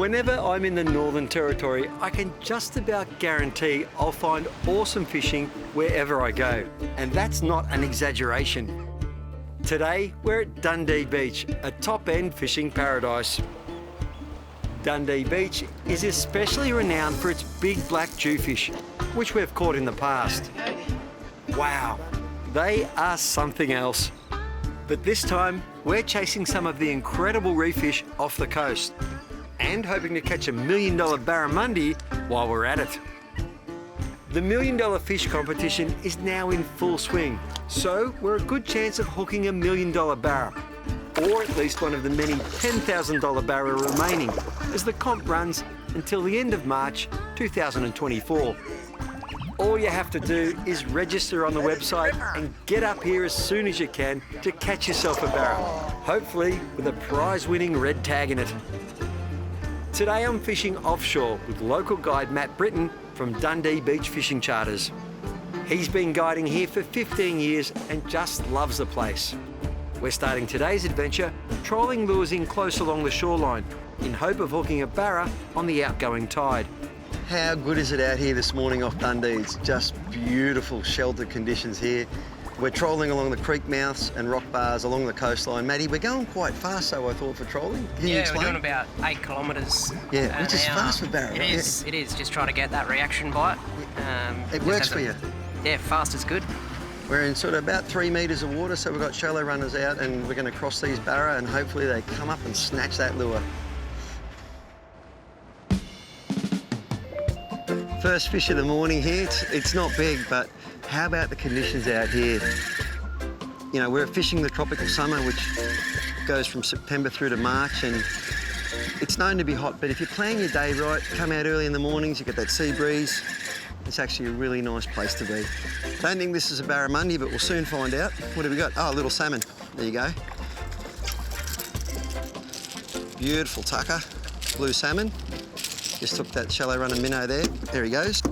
Whenever I'm in the Northern Territory, I can just about guarantee I'll find awesome fishing wherever I go. And that's not an exaggeration. Today, we're at Dundee Beach, a top-end fishing paradise. Dundee Beach is especially renowned for its big black jewfish, which we've caught in the past. Wow, they are something else. But this time, we're chasing some of the incredible reef fish off the coast and hoping to catch $1 million barramundi while we're at it. The $1 million fish competition is now in full swing, so we're a good chance of hooking $1 million barra, or at least one of the many $10,000 barra remaining as the comp runs until the end of March 2024. All you have to do is register on the website and get up here as soon as you can to catch yourself a barra, hopefully with a prize-winning red tag in it. Today I'm fishing offshore with local guide Matt Britton from Dundee Beach Fishing Charters. He's been guiding here for 15 years and just loves the place. We're starting today's adventure trolling lures in close along the shoreline in hope of hooking a barra on the outgoing tide. How good is it out here this morning off Dundee? It's just beautiful sheltered conditions here. We're trolling along the creek mouths and rock bars along the coastline. Matty, we're going quite fast, so I thought, for trolling. Can you explain? We're doing about 8 kilometres. Yeah, which is fast for barra. It is, it is. Just trying to get that reaction bite. It works for you. Yeah, fast is good. We're in sort of about 3 metres of water, so we've got shallow runners out and we're going to cross these barra and hopefully they come up and snatch that lure. First fish of the morning here. It's not big, but how about the conditions out here? You know, we're fishing the tropical summer, which goes from September through to March, and it's known to be hot, but if you plan your day right, come out early in the mornings, you get that sea breeze, it's actually a really nice place to be. Don't think this is a barramundi, but we'll soon find out. What have we got? Oh, a little salmon. There you go. Beautiful tucker, blue salmon. Just took that shallow runner minnow there. There he goes.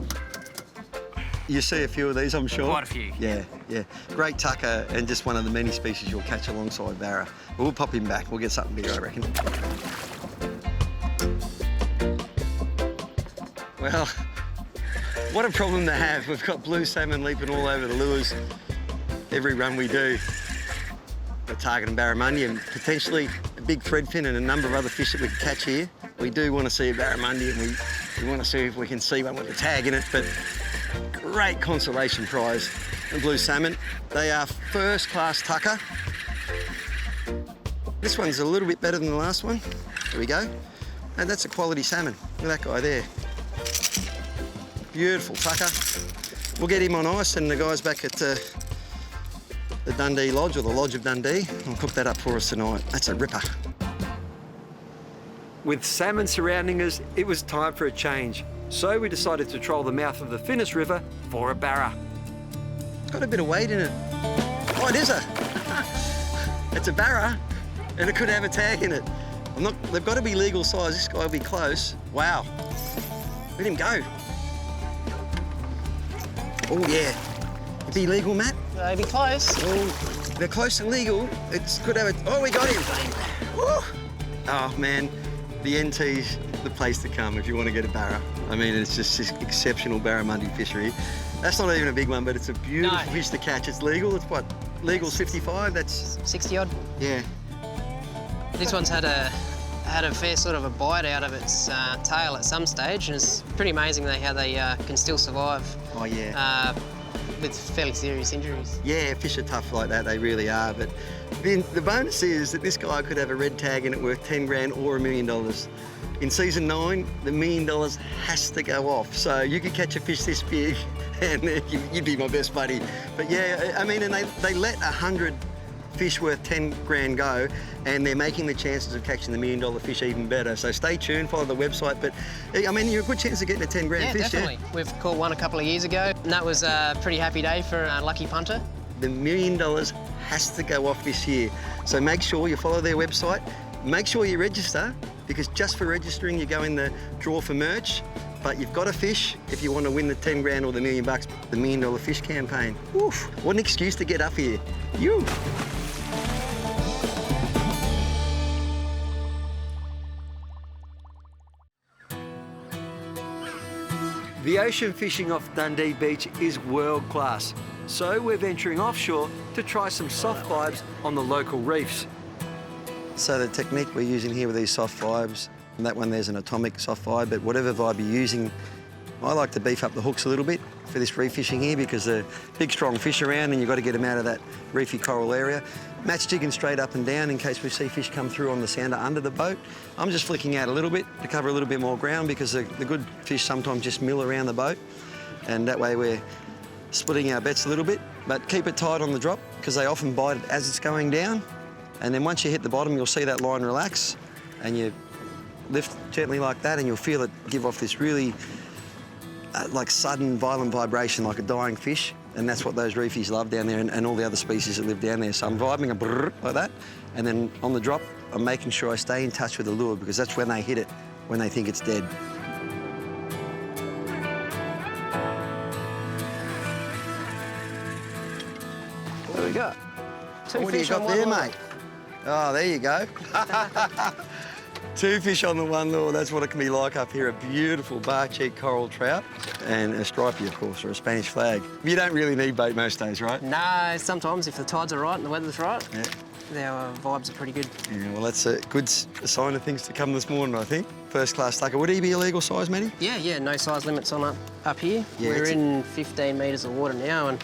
You see a few of these, I'm sure. Quite a few. Yeah, yeah. Great tucker and just one of the many species you'll catch alongside barra. But we'll pop him back. We'll get something bigger, I reckon. Well, what a problem to have. We've got blue salmon leaping all over the lures every run we do. We're targeting barramundi and potentially a big threadfin and a number of other fish that we can catch here. We do want to see a barramundi and we want to see if we can see one with a tag in it, but great consolation prize, the blue salmon. They are first-class tucker. This one's a little bit better than the last one. There we go. And that's a quality salmon. Look at that guy there. Beautiful tucker. We'll get him on ice and the guys back at the Dundee Lodge, or the Lodge of Dundee, will cook that up for us tonight. That's a ripper. With salmon surrounding us, it was time for a change. So we decided to troll the mouth of the Finnis River for a barra. It's got a bit of weight in it. Oh, it is it's a barra, and it could have a tag in it. They've got to be legal size. This guy will be close. Wow. Let him go. Oh, yeah. Is he legal, Matt? They'd be close. Oh, they're close and legal. It could have a... Oh, we got him. Woo. Oh, man. The NT's the place to come if you want to get a barra. I mean, it's just this exceptional barramundi fishery. That's not even a big one, but it's a beautiful fish to catch. It's legal. It's what? Legal's 55? That's... 60 odd. Yeah. This one's had a fair sort of a bite out of its tail at some stage, and it's pretty amazing how they can still survive. Oh, yeah. With fairly serious injuries. Yeah, fish are tough like that, they really are. But the bonus is that this guy could have a red tag in it worth 10 grand or $1 million. In season 9, the $1 million has to go off. So you could catch a fish this big and you'd be my best buddy. But yeah, I mean, and they let 100 fish worth 10 grand go, and they're making the chances of catching the $1 million fish even better. So stay tuned, follow the website. But I mean, you're a good chance of getting a 10 grand fish. Definitely. Yeah, we've caught one a couple of years ago, and that was a pretty happy day for a lucky punter. The $1 million has to go off this year. So make sure you follow their website. Make sure you register, because just for registering, you go in the draw for merch. But you've got to fish if you want to win the 10 grand or the $1 million, the $1 million fish campaign. Oof, what an excuse to get up here. You. The ocean fishing off Dundee Beach is world class, so we're venturing offshore to try some soft vibes on the local reefs. So the technique we're using here with these soft vibes, and that one there's an atomic soft vibe, but whatever vibe you're using, I like to beef up the hooks a little bit for this reef fishing here because there are big strong fish around and you've got to get them out of that reefy coral area. Match jigging straight up and down in case we see fish come through on the sounder under the boat. I'm just flicking out a little bit to cover a little bit more ground because the good fish sometimes just mill around the boat, and that way we're splitting our bets a little bit, but keep it tight on the drop because they often bite it as it's going down, and then once you hit the bottom you'll see that line relax and you lift gently like that and you'll feel it give off this really like sudden violent vibration like a dying fish, and that's what those reefies love down there and all the other species that live down there. So I'm vibing a brrr like that, and then on the drop I'm making sure I stay in touch with the lure because that's when they hit it, when they think it's dead. What do we got? What do you got there, mate? Oh, there you go. 2 fish on the one lure, that's what it can be like up here. A beautiful bar-cheek coral trout and a stripey, of course, or a Spanish flag. You don't really need bait most days, right? No, sometimes if the tides are right and the weather's right, yeah, our vibes are pretty good. Yeah, well, that's a good sign of things to come this morning, I think. First-class tucker. Would he be a legal size, Matty? Yeah, no size limits on up here. Yeah, we're in 15 metres of water now, and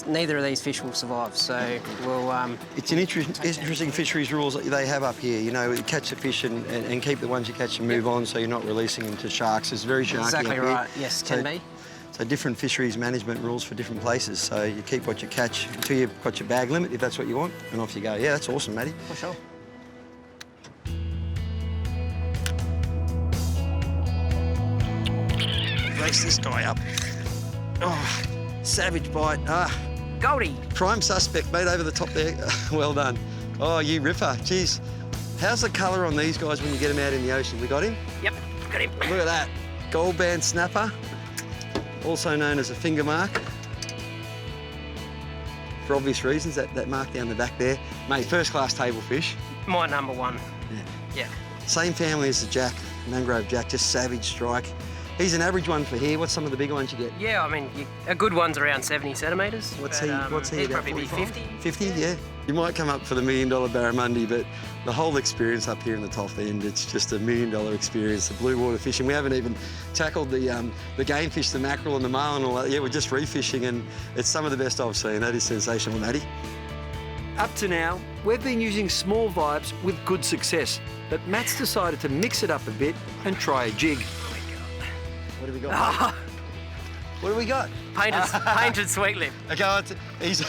neither of these fish will survive, so we'll... It's an interesting fisheries rules that they have up here. You know, you catch the fish and keep the ones you catch and move on so you're not releasing them to sharks. It's very sharky Exactly up right, here. yes, can be. So different fisheries management rules for different places. So you keep what you catch until you've got your bag limit, if that's what you want, and off you go. Yeah, that's awesome, Matty. For sure. Race this guy up. Oh, savage bite. Goldie! Prime suspect, mate, over the top there. Well done. Oh, you ripper. Jeez. How's the colour on these guys when you get them out in the ocean? We got him? Yep, got him. Look at that. Gold band snapper, also known as a finger mark. For obvious reasons, that mark down the back there. Mate, first-class table fish. My number one. Yeah. Yeah. Same family as the jack, mangrove jack, just savage strike. He's an average one for here. What's some of the bigger ones you get? Yeah, I mean, a good one's around 70 centimetres. What's but, he he'd about, probably 45? be 50. 50, yeah. You might come up for the $1 million barramundi, but the whole experience up here in the top end, it's just a $1 million experience. The blue water fishing. We haven't even tackled the game fish, the mackerel and the marlin and all that. Yeah, we're just reef fishing, and it's some of the best I've seen. That is sensational, Matty. Up to now, we've been using small vibes with good success, but Matt's decided to mix it up a bit and try a jig. What have we got? What have we got? Painted sweet lip. Okay, he's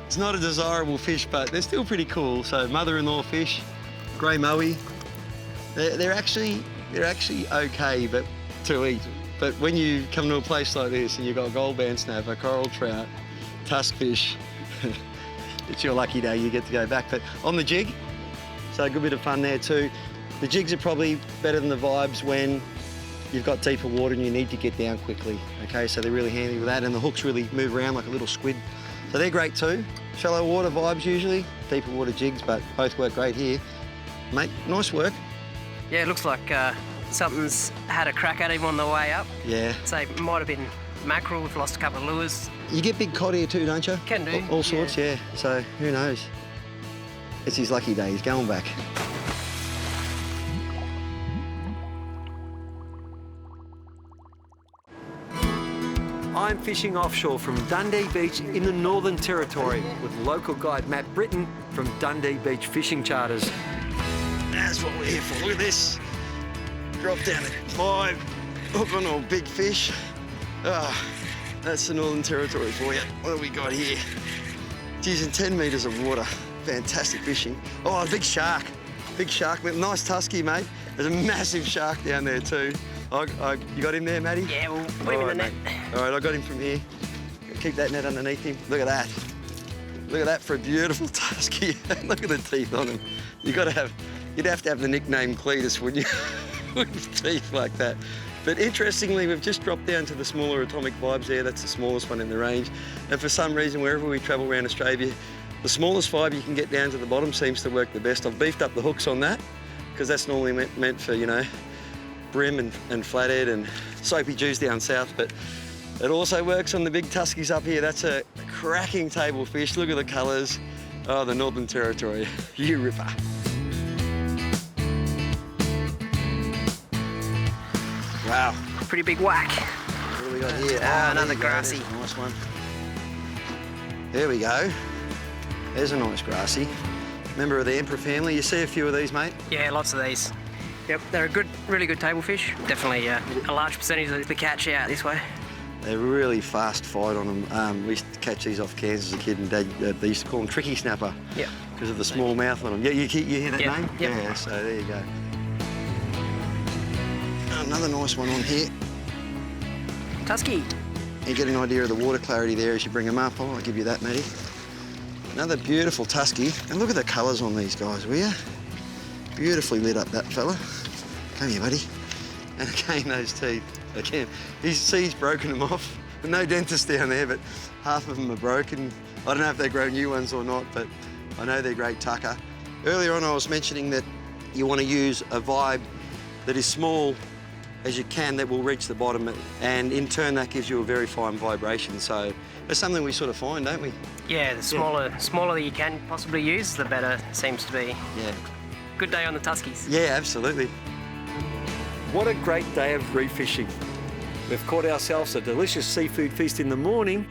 it's not a desirable fish, but they're still pretty cool. So mother-in-law fish, grey mowie. They're actually okay, but to eat. But when you come to a place like this and you've got gold band snapper, coral trout, tusk fish, it's your lucky day. You get to go back. But on the jig, so a good bit of fun there too. The jigs are probably better than the vibes when you've got deeper water and you need to get down quickly, okay? So they're really handy with that, and the hooks really move around like a little squid. So they're great too. Shallow water vibes usually, deeper water jigs, but both work great here. Mate, nice work. Yeah, it looks like something's had a crack at him on the way up. Yeah. So it might have been mackerel. We've lost a couple of lures. You get big cod here too, don't you? Can do. All sorts, yeah. So who knows? It's his lucky day, he's going back. I'm fishing offshore from Dundee Beach in the Northern Territory with local guide Matt Britton from Dundee Beach Fishing Charters. That's what we're here for. Look at this. Drop down at 5, hook on a big fish. That's the Northern Territory for you. What have we got here? It's using 10 metres of water. Fantastic fishing. Oh, a big shark. Big shark. Nice tusky, mate. There's a massive shark down there too. You got him there, Matty? Yeah, we'll put him in the net. All right, I got him from here. Keep that net underneath him. Look at that. Look at that for a beautiful tusky. Look at the teeth on him. You'd have to have the nickname Cletus, wouldn't you? With teeth like that. But interestingly, we've just dropped down to the smaller atomic vibes there. That's the smallest one in the range. And for some reason, wherever we travel around Australia, the smallest vibe you can get down to the bottom seems to work the best. I've beefed up the hooks on that because that's normally meant for, you know, bream and flathead and soapy jews down south, but it also works on the big tuskies up here. That's a cracking table fish. Look at the colours. Oh, the Northern Territory, you ripper. Wow. Pretty big whack. What do we got here? Another there you go. grassy. There's a nice one. There we go. There's a nice grassy. Member of the emperor family. You see a few of these, mate? Yeah, lots of these. Yep, they're a really good table fish. Definitely a large percentage of the catch out this way. They're really fast fight on them. We used to catch these off cans as a kid, and they used to call them tricky snapper. Yep. Because of the small mouth on them. Yeah, you hear that name? Yep. Yeah, so there you go. Another nice one on here. Tusky. You get an idea of the water clarity there as you bring them up. I'll give you that, Matty. Another beautiful tusky. And look at the colours on these guys, will you? Beautifully lit up, that fella. Come here, buddy. And again, those teeth. Again, he's broken them off. But no dentist down there, but half of them are broken. I don't know if they grow new ones or not, but I know they're great tucker. Earlier on, I was mentioning that you want to use a vibe that is small as you can that will reach the bottom, and in turn that gives you a very fine vibration. So that's something we sort of find, don't we? Yeah, the smaller that you can possibly use, the better it seems to be. Yeah. Good day on the Tuskies. Yeah, absolutely. What a great day of reef fishing. We've caught ourselves a delicious seafood feast in the morning,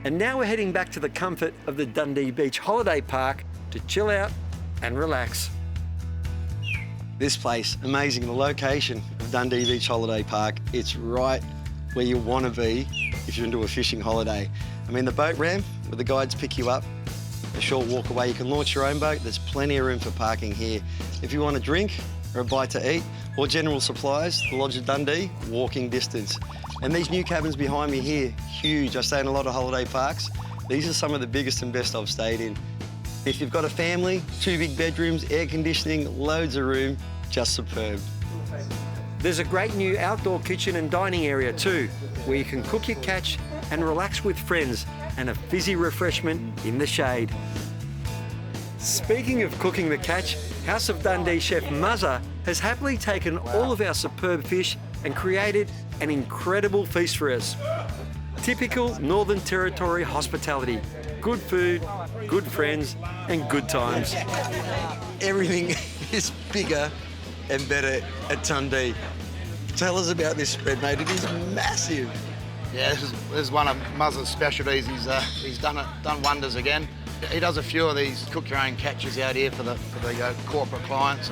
and now we're heading back to the comfort of the Dundee Beach Holiday Park to chill out and relax. This place, amazing. The location of Dundee Beach Holiday Park, it's right where you want to be if you're into a fishing holiday. I mean, the boat ramp where the guides pick you up, a short walk away, you can launch your own boat. There's plenty of room for parking here. If you want a drink or a bite to eat or general supplies, the Lodge of Dundee, walking distance. And these new cabins behind me here, huge. I stay in a lot of holiday parks. These are some of the biggest and best I've stayed in. If you've got a family, 2 big bedrooms, air conditioning, loads of room, just superb. There's a great new outdoor kitchen and dining area too, where you can cook your catch and relax with friends and a fizzy refreshment in the shade. Speaking of cooking the catch, House of Dundee chef Muzza has happily taken all of our superb fish and created an incredible feast for us. Typical Northern Territory hospitality. Good food, good friends, and good times. Everything is bigger and better at Dundee. Tell us about this spread, mate. It is massive. Yeah, this is one of Muzza's specialties. He's done wonders again. He does a few of these cook your own catches out here for the corporate clients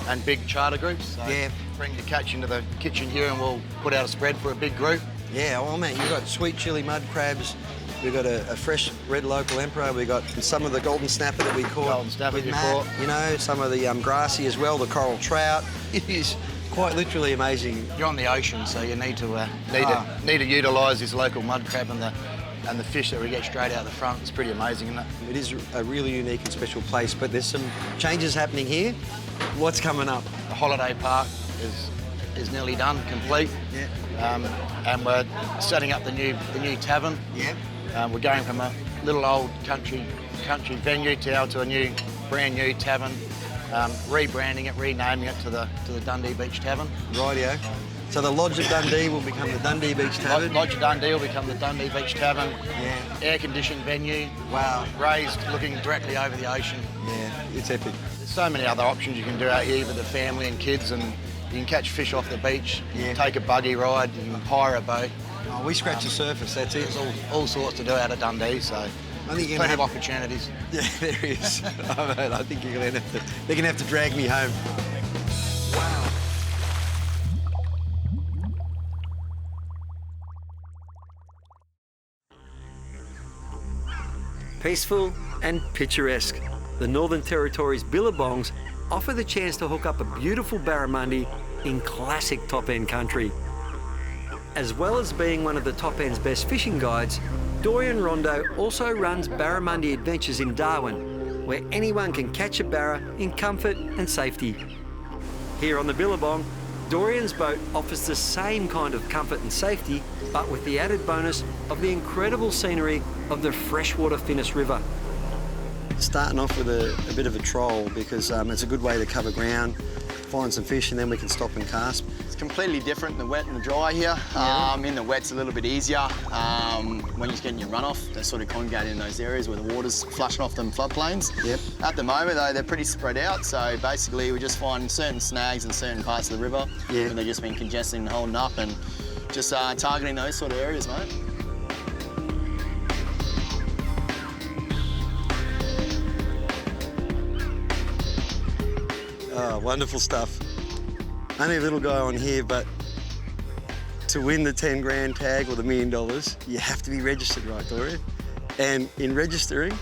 and big charter groups. So bring your catch into the kitchen here and we'll put out a spread for a big group. Yeah, well, mate, you've got sweet chili mud crabs. We've got a fresh red local emperor. We've got some of the golden snapper that we caught. Golden snapper with you Matt, caught. You know, some of the grassy as well, the coral trout. It is quite literally amazing. You're on the ocean, so you need to utilise this local mud crab and the fish that we get straight out the front. It's pretty amazing, isn't it? It is a really unique and special place, but there's some changes happening here. What's coming up? The holiday park is nearly done, complete. Yeah. And we're setting up the new tavern. Yeah. We're going from a little old country venue to a brand new tavern, rebranding it, renaming it to the Dundee Beach Tavern. Rightio. So the Lodge of Dundee will become the Dundee Beach Tavern. Lodge of Dundee will become the Dundee Beach Tavern. Yeah. Air-conditioned venue. Wow. Raised, looking directly over the ocean. Yeah, it's epic. There's so many other options you can do out here with the family and kids, and you can catch fish off the beach. You can take a buggy ride. You can hire a boat. Oh, we scratch the surface. That's it. There's all sorts to do out of Dundee. So I think plenty of opportunities. Yeah, there is. I think they're gonna have to drag me home. Wow. Peaceful and picturesque, the Northern Territory's billabongs offer the chance to hook up a beautiful barramundi in classic top-end country. As well as being one of the top-end's best fishing guides, Dorian Rondo also runs barramundi adventures in Darwin, where anyone can catch a barra in comfort and safety. Here on the Billabong, Dorian's boat offers the same kind of comfort and safety, but with the added bonus of the incredible scenery of the freshwater Finnis River. Starting off with a bit of a troll because it's a good way to cover ground, find some fish, and then we can stop and cast. completely different, the wet and the dry here. In the wet's a little bit easier. When you're getting your runoff, they're sort of congregating in those areas where the water's flushing off them floodplains. Yep. At the moment, though, they're pretty spread out, so basically we just find certain snags in certain parts of the river where they've just been congesting and holding up, and just targeting those sort of areas, mate. Oh, wonderful stuff. Only a little guy on here, but to win the 10 grand tag or the $1 million, you have to be registered, right, Dorian? And in registering,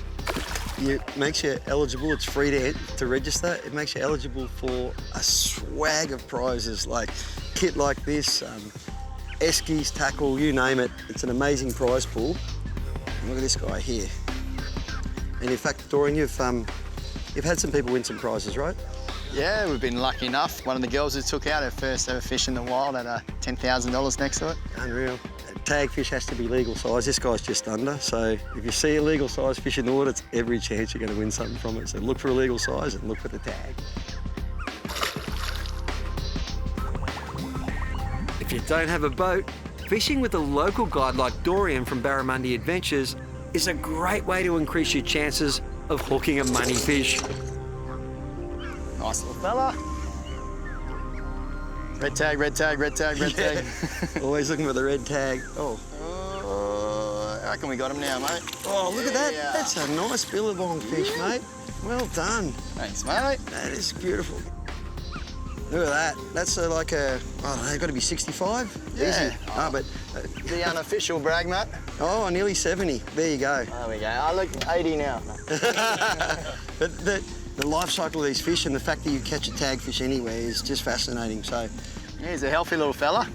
it makes you eligible. It's free to register. It makes you eligible for a swag of prizes, like kit like this, eskies, tackle, you name it. It's an amazing prize pool. And look at this guy here. And in fact, Dorian, you've had some people win some prizes, right? Yeah, we've been lucky enough. One of the girls who took out her first ever fish in the wild had $10,000 next to it. Unreal. Tag fish has to be legal size. This guy's just under, so if you see a legal size fish in the water, it's every chance you're going to win something from it. So look for a legal size and look for the tag. If you don't have a boat, fishing with a local guide like Dorian from Barramundi Adventures is a great way to increase your chances of hooking a money fish. Nice little fella. Red tag, red tag, red tag, red tag. Always looking for the red tag. Oh. I reckon we got him now, mate. Oh, look at that. Yeah. That's a nice billabong fish, mate. Well done. Thanks, mate. That is beautiful. Look at that. That's like a, I don't know, got to be 65? Yeah. Easy. Oh, but, The unofficial brag, mate. oh, nearly 70. There you go. There we go. I look 80 now. But the life cycle of these fish and the fact that you catch a tag fish anywhere is just fascinating. So, Yeah, he's a healthy little fella.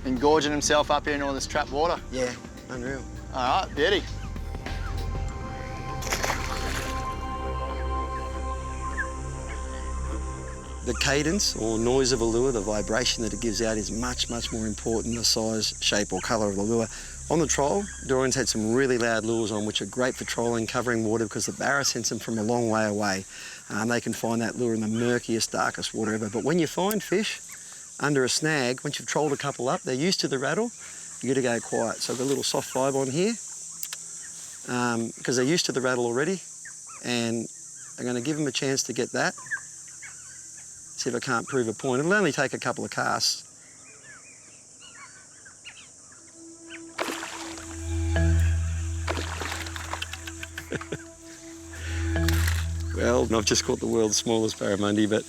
Been gorging himself up here in all this trapped water. yeah, unreal. All right, beauty. The cadence or noise of a lure, the vibration that it gives out is much, much more important than the size, shape or colour of the lure. On the troll, Dorian's had some really loud lures on which are great for trolling, covering water because the barra sends them from a long way away. They can find that lure in the murkiest, darkest water ever. But when you find fish under a snag, once you've trolled a couple up, they're used to the rattle, you got to go quiet. So I've got a little soft vibe on here because they're used to the rattle already, and I'm going to give them a chance to get that. See if I can't prove a point. It'll only take a couple of casts. Well, I've just caught the world's smallest barramundi, but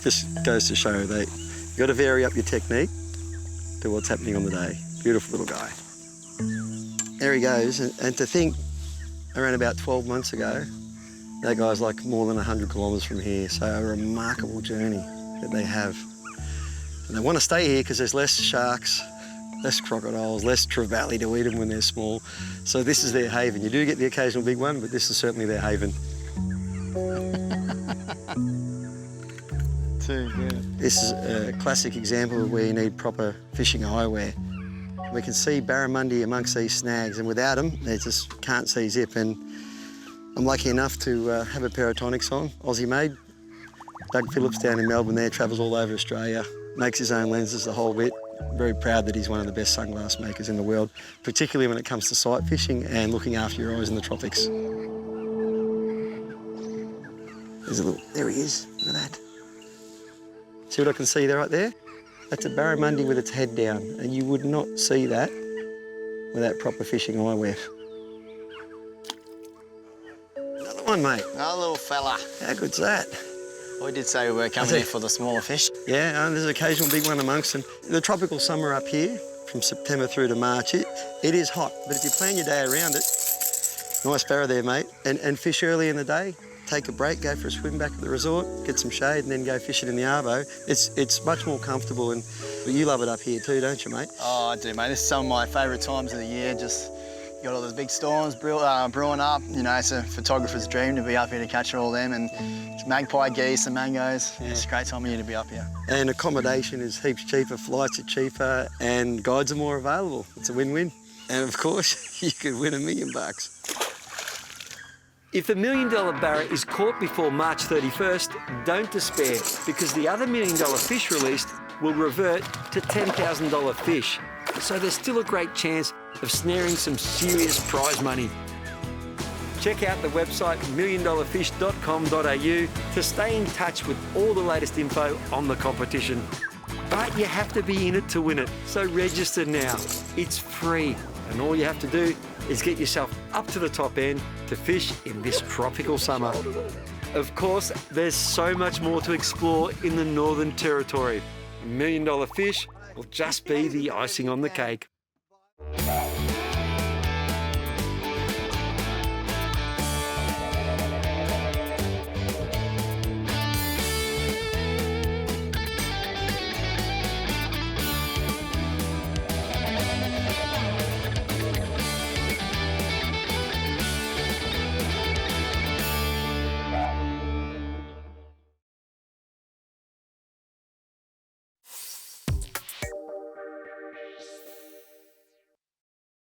just goes to show that you've got to vary up your technique to what's happening on the day. Beautiful little guy. There he goes, and to think around about 12 months ago, that guy's like more than 100 kilometres from here, so a remarkable journey that they have. And they want to stay here because there's less sharks, less crocodiles, less trevally to eat them when they're small. So this is their haven. You do get the occasional big one, but this is certainly their haven. Too good. This is a classic example of where you need proper fishing eyewear. We can see barramundi amongst these snags, and without them, they just can't see zip. And I'm lucky enough to have a pair of tonics on, Aussie made. Doug Phillips down in Melbourne there, travels all over Australia, makes his own lenses the whole bit. I'm very proud that he's one of the best sunglass makers in the world, particularly when it comes to sight fishing and looking after your eyes in the tropics. There's a little, there he is, look at that. See what I can see there right there? That's a barramundi with its head down, and you would not see that without proper fishing eyewear. Another one, mate. Another little fella. How good's that? We did say we were coming here for the smaller fish. Yeah, there's an occasional big one amongst them. The tropical summer up here, from September through to March, it is hot, but if you plan your day around it, nice barra there, mate, and fish early in the day, take a break, go for a swim back at the resort, get some shade, and then go fishing in the arvo. It's much more comfortable, and you love it up here too, don't you, mate? Oh, I do, mate. This is some of my favourite times of the year. Just you got all those big storms brewing up. You know, it's a photographer's dream to be up here to capture all them, and it's magpie geese and mangoes. Yeah. It's a great time of year to be up here. And accommodation is heaps cheaper, flights are cheaper, and guides are more available. It's a win-win. And of course, you could win $1 million. If the $1 million barra is caught before March 31st, don't despair, because the other $1 million fish released will revert to $10,000 fish. So there's still a great chance of snaring some serious prize money. Check out the website milliondollarfish.com.au to stay in touch with all the latest info on the competition. But you have to be in it to win it, so register now. It's free, and all you have to do is get yourself up to the top end to fish in this tropical summer. Of course, there's so much more to explore in the Northern Territory. $1 Million Fish will just be the icing on the cake.